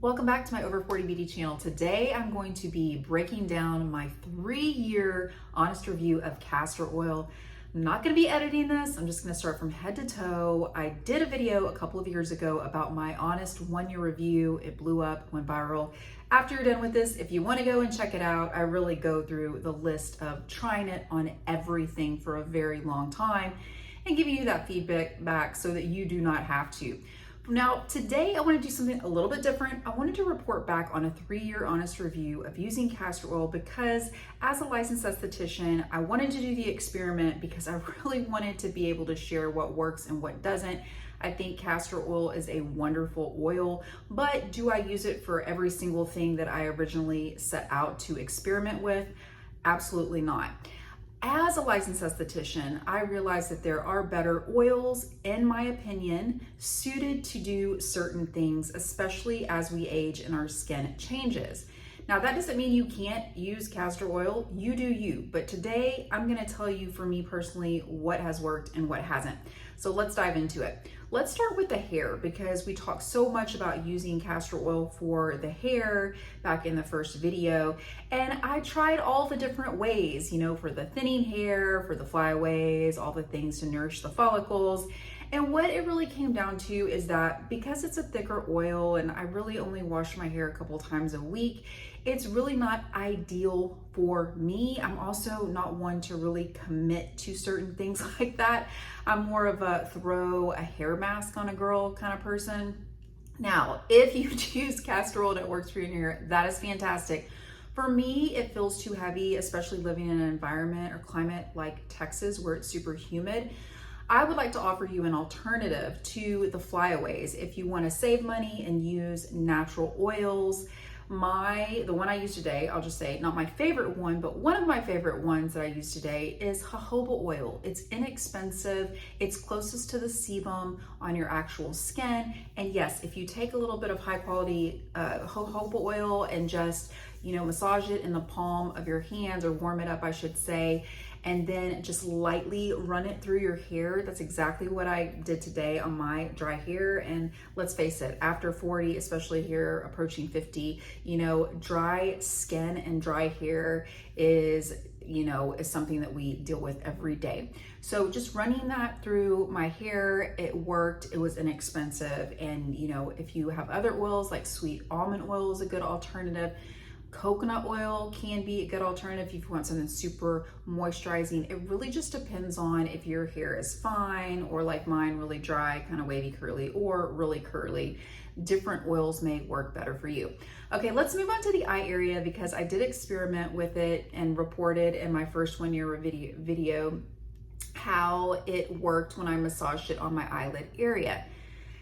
Welcome back to my Over 40 Beauty channel. Today I'm going to be breaking down my 3-year honest review of castor oil. I'm not going to be editing this. I'm just going to start from head to toe. I did a video a couple of years ago about my honest 1-year review. It blew up, went viral. After you're done with this, if you want to go and check it out, I really go through the list of trying it on everything for a very long time and giving you that feedback back so that you do not have to. Now, today I want to do something a little bit different. I wanted to report back on a 3-year honest review of using castor oil because as a licensed esthetician, I wanted to do the experiment because I really wanted to be able to share what works and what doesn't. I think castor oil is a wonderful oil, but do I use it for every single thing that I originally set out to experiment with? Absolutely not. As a licensed esthetician, I realized that there are better oils, in my opinion, suited to do certain things, especially as we age and our skin changes. Now, that doesn't mean you can't use castor oil. You do you. But today, I'm going to tell you, for me personally, what has worked and what hasn't. So let's dive into it. Let's start with the hair because we talked so much about using castor oil for the hair back in the first video. And I tried all the different ways, for the thinning hair, for the flyaways, all the things to nourish the follicles. And what it really came down to is that because it's a thicker oil and I really only wash my hair a couple times a week, it's really not ideal for me. I'm also not one to really commit to certain things like that. I'm more of a throw a hair mask on a girl kind of person. Now, if you choose castor oil and it works for your hair, that is fantastic. For me, it feels too heavy, especially living in an environment or climate like Texas where it's super humid. I would like to offer you an alternative to the flyaways. If you want to save money and use natural oils, the one I use today, I'll just say not my favorite one, but one of my favorite ones that I use today is jojoba oil. It's inexpensive. It's closest to the sebum on your actual skin. And yes, if you take a little bit of high quality jojoba oil and just, massage it in the palm of your hands, or warm it up, I should say, and then just lightly run it through your hair. That's exactly what I did today on my dry hair. And let's face it, after 40, especially here approaching 50, dry skin and dry hair is something that we deal with every day. So just running that through my hair, it worked. It was inexpensive. And, if you have other oils like sweet almond oil is a good alternative. Coconut oil can be a good alternative if you want something super moisturizing. It really just depends on if your hair is fine or like mine, really dry, kind of wavy curly, or really curly. Different oils may work better for you. Okay, let's move on to the eye area because I did experiment with it and reported in my first 1-year video how it worked when I massaged it on my eyelid area.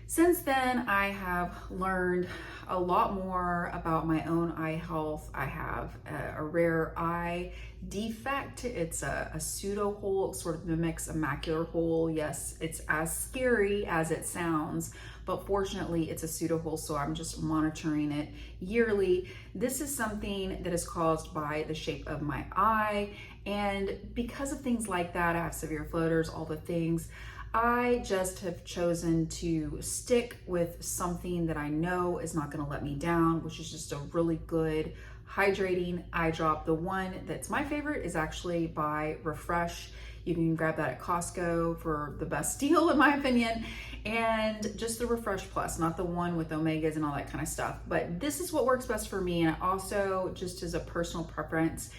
Since then, I have learned a lot more about my own eye health. I have a rare eye defect. It's a pseudo hole. It sort of mimics a macular hole. Yes, it's as scary as it sounds, but fortunately it's a pseudo hole, so I'm just monitoring it yearly. This is something that is caused by the shape of my eye, and because of things like that, I have severe floaters, all the things. I just have chosen to stick with something that I know is not going to let me down, which is just a really good hydrating eye drop. The one that's my favorite is actually by Refresh. You can grab that at Costco for the best deal, in my opinion. And just the Refresh Plus, not the one with omegas and all that kind of stuff. But this is what works best for me. And also, just as a personal preference,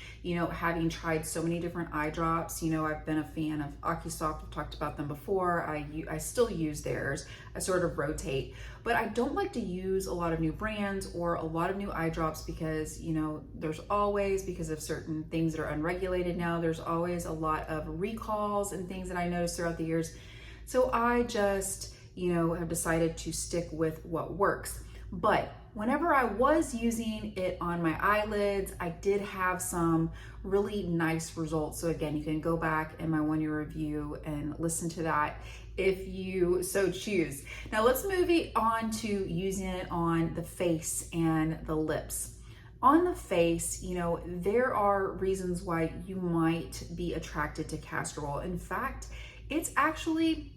having tried so many different eye drops, I've been a fan of AccuSoft. I've talked about them before. I still use theirs. I sort of rotate. But I don't like to use a lot of new brands or a lot of new eye drops because, there's always, because of certain things that are unregulated now, there's always a lot of recalls and things that I noticed throughout the years. So I just, have decided to stick with what works. But whenever I was using it on my eyelids, I did have some really nice results. So again, you can go back in my 1-year review and listen to that if you so choose. Now let's move on to using it on the face and the lips. On the face, there are reasons why you might be attracted to castor oil. In fact, it's actually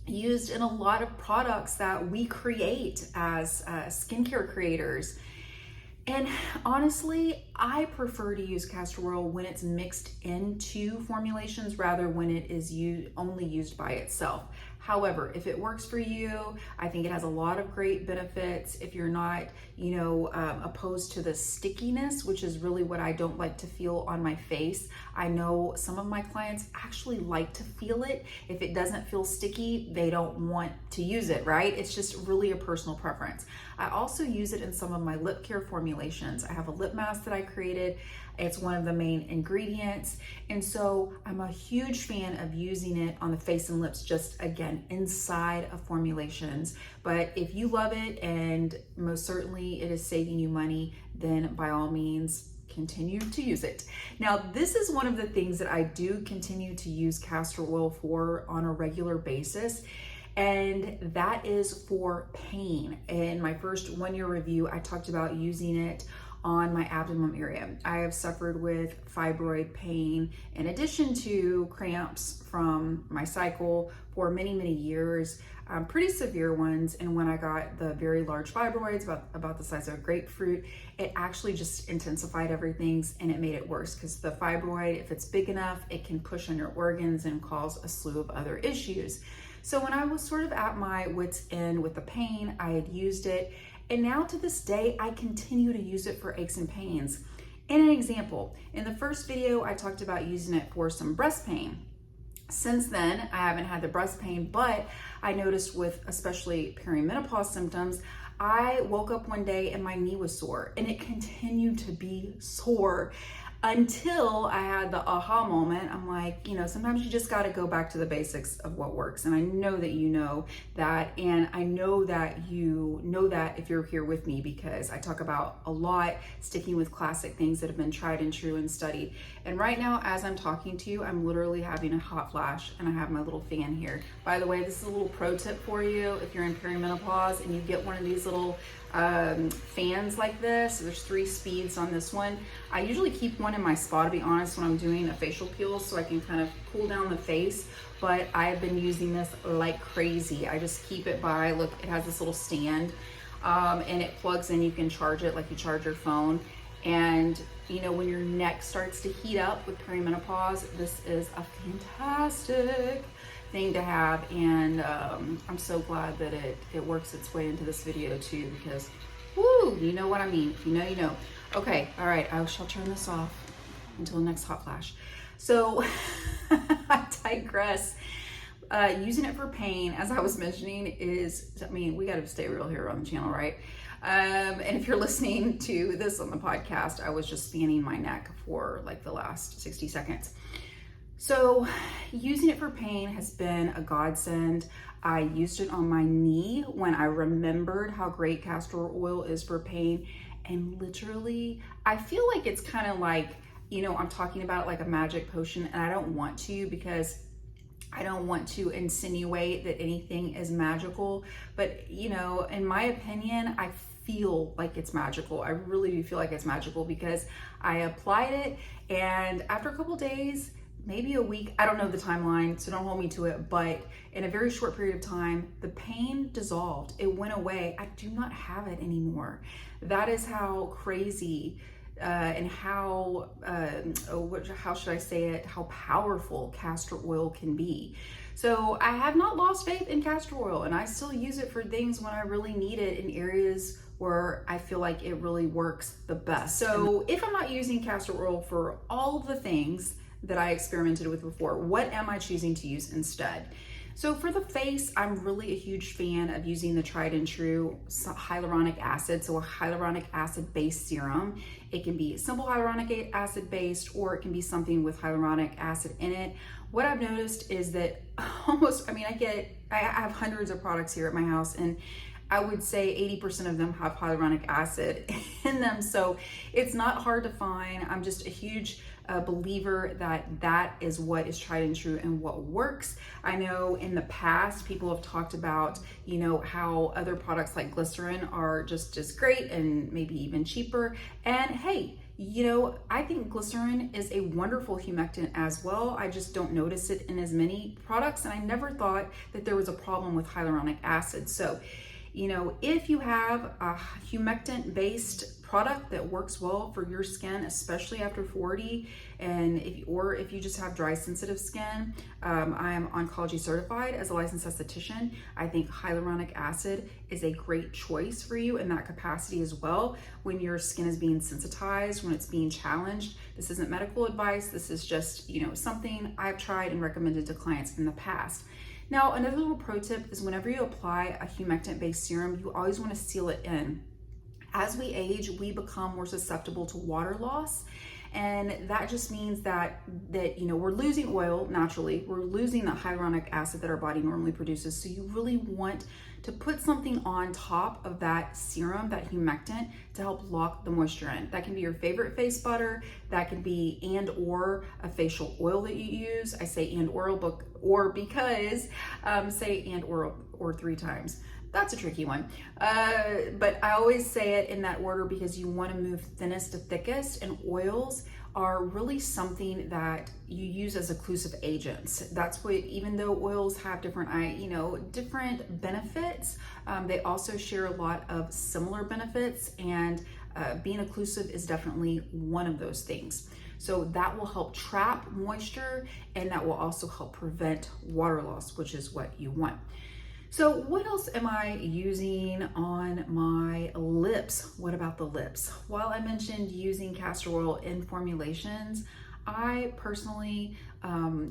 used in a lot of products that we create as skincare creators. And honestly, I prefer to use castor oil when it's mixed into formulations rather when it is only used by itself. However, if it works for you, I think it has a lot of great benefits. If you're not, opposed to the stickiness, which is really what I don't like to feel on my face. I know some of my clients actually like to feel it. If it doesn't feel sticky, they don't want to use it, right? It's just really a personal preference. I also use it in some of my lip care formulations. I have a lip mask that I created. It's one of the main ingredients. And so I'm a huge fan of using it on the face and lips, just again, inside of formulations. But if you love it and most certainly it is saving you money, then by all means, continue to use it. Now, this is one of the things that I do continue to use castor oil for on a regular basis. And that is for pain. In my first 1-year review, I talked about using it on my abdomen area. I have suffered with fibroid pain in addition to cramps from my cycle for many, many years, pretty severe ones. And when I got the very large fibroids, about the size of a grapefruit, it actually just intensified everything and it made it worse because the fibroid, if it's big enough, it can push on your organs and cause a slew of other issues. So when I was sort of at my wit's end with the pain, I had used it. And now to this day, I continue to use it for aches and pains. And an example, in the first video, I talked about using it for some breast pain. Since then, I haven't had the breast pain, but I noticed with especially perimenopause symptoms, I woke up one day and my knee was sore and it continued to be sore until I had the aha moment. I'm like, sometimes you just got to go back to the basics of what works. And I know that you know that. And I know that you know that if you're here with me, because I talk about a lot sticking with classic things that have been tried and true and studied. And right now, as I'm talking to you, I'm literally having a hot flash and I have my little fan here. By the way, this is a little pro tip for you. If you're in perimenopause and you get one of these little fans like this, there's 3 speeds on this one. I usually keep one in my spa, to be honest, when I'm doing a facial peel so I can kind of cool down the face, but I have been using this like crazy. I just keep it by, look, it has this little stand and it plugs in. You can charge it like you charge your phone. And when your neck starts to heat up with perimenopause, this is a fantastic thing to have. And I'm so glad that it works its way into this video too, because woo, you know what I mean. If you know, you know. Okay, all right, I shall turn this off until the next hot flash. So I digress. Using it for pain, as I was mentioning, we got to stay real here on the channel, right? And if you're listening to this on the podcast, I was just fanning my neck for like the last 60 seconds. So using it for pain has been a godsend. I used it on my knee when I remembered how great castor oil is for pain. And literally, I feel like it's kind of like, I'm talking about it like a magic potion, and I don't want to, because I don't want to insinuate that anything is magical. But, in my opinion, I feel like it's magical. I really do feel like it's magical because I applied it, and after a couple days, maybe a week, I don't know the timeline, so don't hold me to it, but in a very short period of time, the pain dissolved. It went away. I do not have it anymore. That is how crazy and how should I say it, how powerful castor oil can be. So I have not lost faith in castor oil, and I still use it for things when I really need it in areas where I feel like it really works the best. So if I'm not using castor oil for all the things that I experimented with before, what am I choosing to use instead? So for the face, I'm really a huge fan of using the tried and true hyaluronic acid, so a hyaluronic acid based serum. It can be simple hyaluronic acid based, or it can be something with hyaluronic acid in it. What I've noticed is that I have hundreds of products here at my house, and I would say 80% of them have hyaluronic acid in them. So it's not hard to find. I'm just a huge believer that that is what is tried and true and what works. I know in the past people have talked about, you know, how other products like glycerin are just as great and maybe even cheaper. And hey, you know, I think glycerin is a wonderful humectant as well. I just don't notice it in as many products, and I never thought that there was a problem with hyaluronic acid. So, you know, if you have a humectant-based product that works well for your skin, especially after 40, and if you just have dry, sensitive skin, I am oncology certified as a licensed esthetician. I think hyaluronic acid is a great choice for you in that capacity as well. When your skin is being sensitized, when it's being challenged, this isn't medical advice. This is just, you know, something I've tried and recommended to clients in the past. Now, another little pro tip is whenever you apply a humectant-based serum, you always want to seal it in. As we age, we become more susceptible to water loss. And that just means that you know, we're losing oil naturally. We're losing the hyaluronic acid that our body normally produces. So you really want to put something on top of that serum, that humectant, to help lock the moisture in. That can be your favorite face butter. That can be or a facial oil that you use. I say or because say or 3 times. That's a tricky one. But I always say it in that order because you want to move thinnest to thickest, and oils are really something that you use as occlusive agents. That's what, even though oils have different benefits, they also share a lot of similar benefits, and being occlusive is definitely one of those things. So that will help trap moisture, and that will also help prevent water loss, which is what you want. So what else am I using on my lips? What about the lips? While I mentioned using castor oil in Formulations, I personally,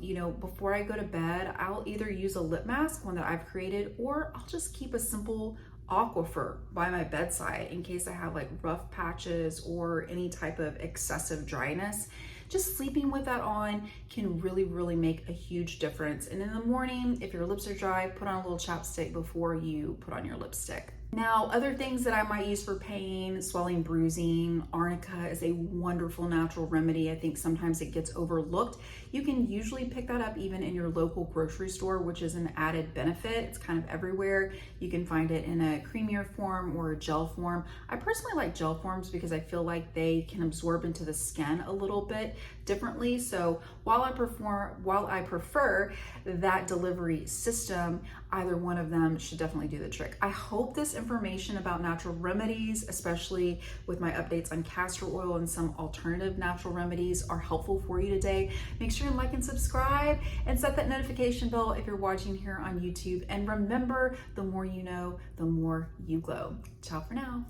you know, before I go to bed, I'll either use a lip mask, one that I've created, or I'll just keep a simple aquifer by my bedside in case I have like rough patches or any type of excessive dryness. Just sleeping with that on can really make a huge difference. And in the morning, if your lips are dry, put on a little chapstick before you put on your lipstick. Now, other things that I might use for pain, swelling, bruising, Arnica is a wonderful natural remedy. I think sometimes it gets overlooked. You can usually pick that up even in your local grocery store, which is an added benefit. It's kind of everywhere. You can find it in a creamier form or a gel form. I personally like gel forms because I feel like they can absorb into the skin a little bit differently. So while I prefer that delivery system, either one of them should definitely do the trick. I hope this information about natural remedies, especially with my updates on castor oil and some alternative natural remedies, are helpful for you today. Make sure and like and subscribe and set that notification bell if you're watching here on YouTube. And remember, the more you know, the more you glow. Ciao for now.